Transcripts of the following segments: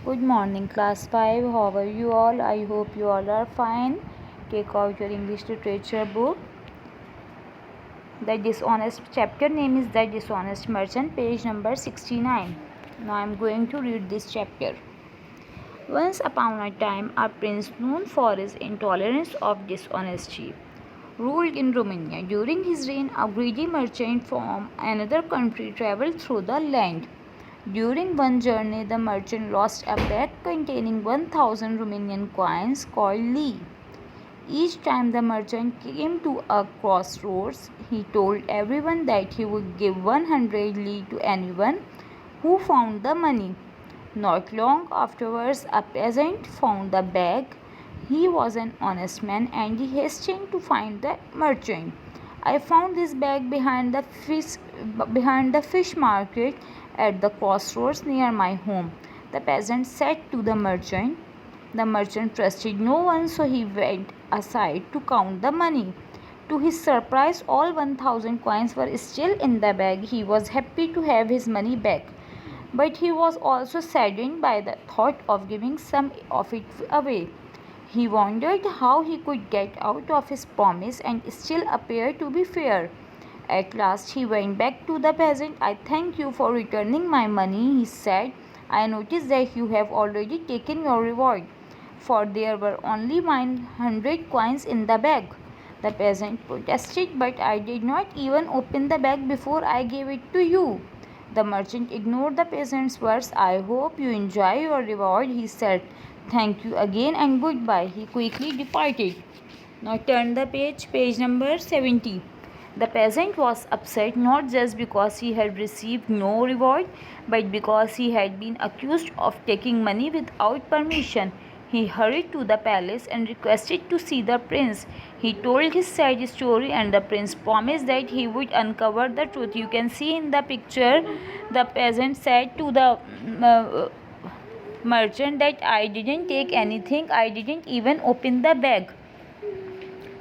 Good morning, class 5. How are you all? I hope you all are fine. Take out your English literature book. The dishonest chapter name is The Dishonest Merchant, page number 69. Now I am going to read this chapter. Once upon a time, a prince known for his intolerance of dishonesty ruled in Romania. During his reign, a greedy merchant from another country traveled through the land. During one journey, the merchant lost a bag containing 1000 Romanian coins called lei. Each time the merchant came to a crossroads, he told everyone that he would give 100 lei to anyone who found the money. Not long afterwards, a peasant found the bag. He was an honest man and he hastened to find the merchant. I found this bag behind the fish market at the crossroads near my home, the peasant said to the merchant. The merchant trusted no one, so he went aside to count the money. To his surprise, all 1000 coins were still in the bag. He was happy to have his money back, but he was also saddened by the thought of giving some of it away. He wondered how he could get out of his promise and still appear to be fair. At last he went back to the peasant. I thank you for returning my money, he said. I notice that you have already taken your reward, for there were only 100 coins in the bag. The peasant protested, but I did not even open the bag before I gave it to you. The merchant ignored the peasant's words. I hope you enjoy your reward, he said. Thank you again and goodbye. He quickly departed. Now turn the page number 70. The peasant was upset not just because he had received no reward, but because he had been accused of taking money without permission. He hurried to the palace and requested to see the prince. He told his sad story and the prince promised that he would uncover the truth. You can see in the picture, the peasant said to the merchant that I didn't take anything, I didn't even open the bag.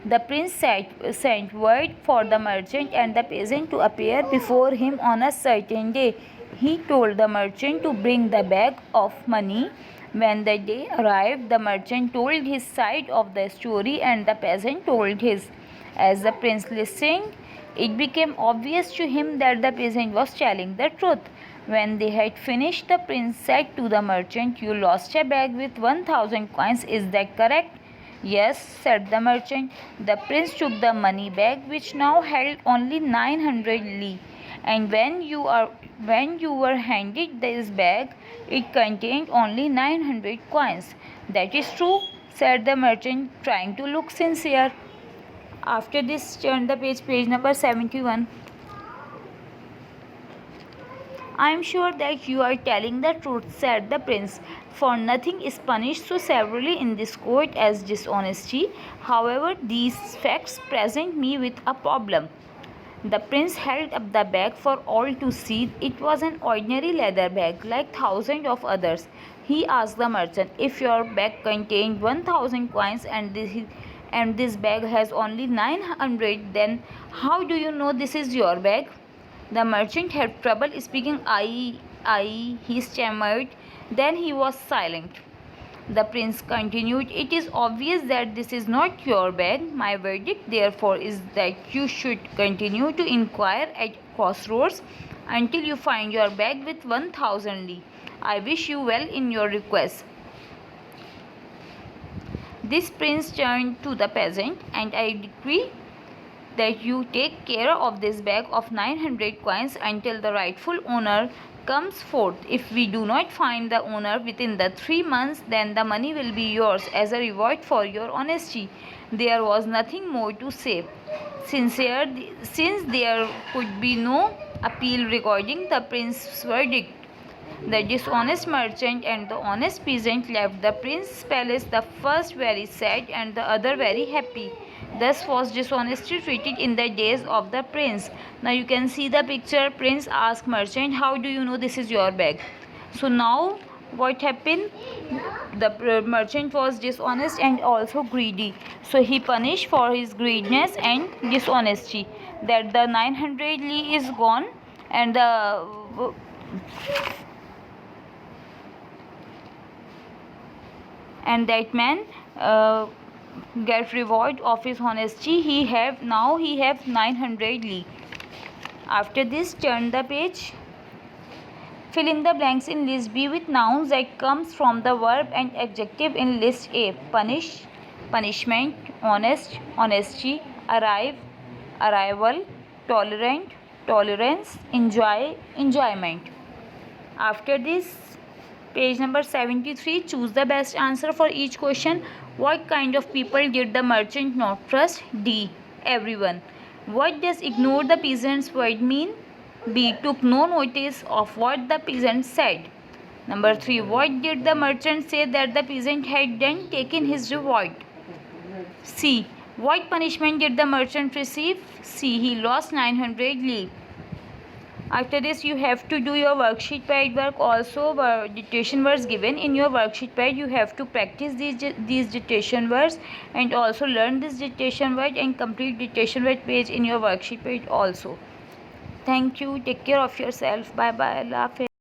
The prince sent word for the merchant and the peasant to appear before him on a certain day. He told the merchant to bring the bag of money. When the day arrived, the merchant told his side of the story and the peasant told his. As the prince listened, it became obvious to him that the peasant was telling the truth. When they had finished, the prince said to the merchant, You lost a bag with 1000 coins, is that correct? Yes, said the merchant. The prince took the money bag, which now held only 900 lei, and when you were handed this bag, it contained only 900 coins. That is true, said the merchant, trying to look sincere. After this, turn the page number 71. I am sure that you are telling the truth, said the prince, for nothing is punished so severely in this court as dishonesty. However, these facts present me with a problem. The prince held up the bag for all to see. It was an ordinary leather bag, like thousands of others. He asked the merchant, if your bag contained 1000 coins and this bag has only 900, then how do you know this is your bag? The merchant had trouble speaking. He stammered. Then he was silent. The prince continued, It is obvious that this is not your bag. My verdict, therefore, is that you should continue to inquire at crossroads until you find your bag with 1000 lei. I wish you well in your request. This prince turned to the peasant, and I decree that you take care of this bag of 900 coins until the rightful owner comes forth. If we do not find the owner within the 3 months, then the money will be yours as a reward for your honesty. There was nothing more to say. Since there could be no appeal regarding the prince's verdict, the dishonest merchant and the honest peasant left the prince's palace, the first very sad and the other very happy. Thus was dishonesty treated in the days of the prince. Now you can see the picture. Prince asked merchant, how do you know this is your bag? So now what happened? The merchant was dishonest and also greedy. So he punished for his greediness and dishonesty. That the 900 lei is gone and the and that man get reward of his honesty. He have 900 li. After this, turn the page. Fill in the blanks in list B with nouns that comes from the verb and adjective in list A. Punish, punishment, honest, honesty, arrive, arrival, tolerant, tolerance, enjoy, enjoyment. After this, page number 73, choose the best answer for each question. What kind of people did the merchant not trust? D. Everyone. What does ignore the peasant's word mean? B. Took no notice of what the peasant said. Number 3. What did the merchant say that the peasant had done? Taken his reward. C. What punishment did the merchant receive? C. He lost 900 li. After this, you have to do your worksheet pad work. Also, dictation words given in your worksheet pad. You have to practice these dictation words and also learn this dictation word and complete dictation word page in your worksheet pad also. Thank you. Take care of yourself. Bye bye. Allah Hafiz.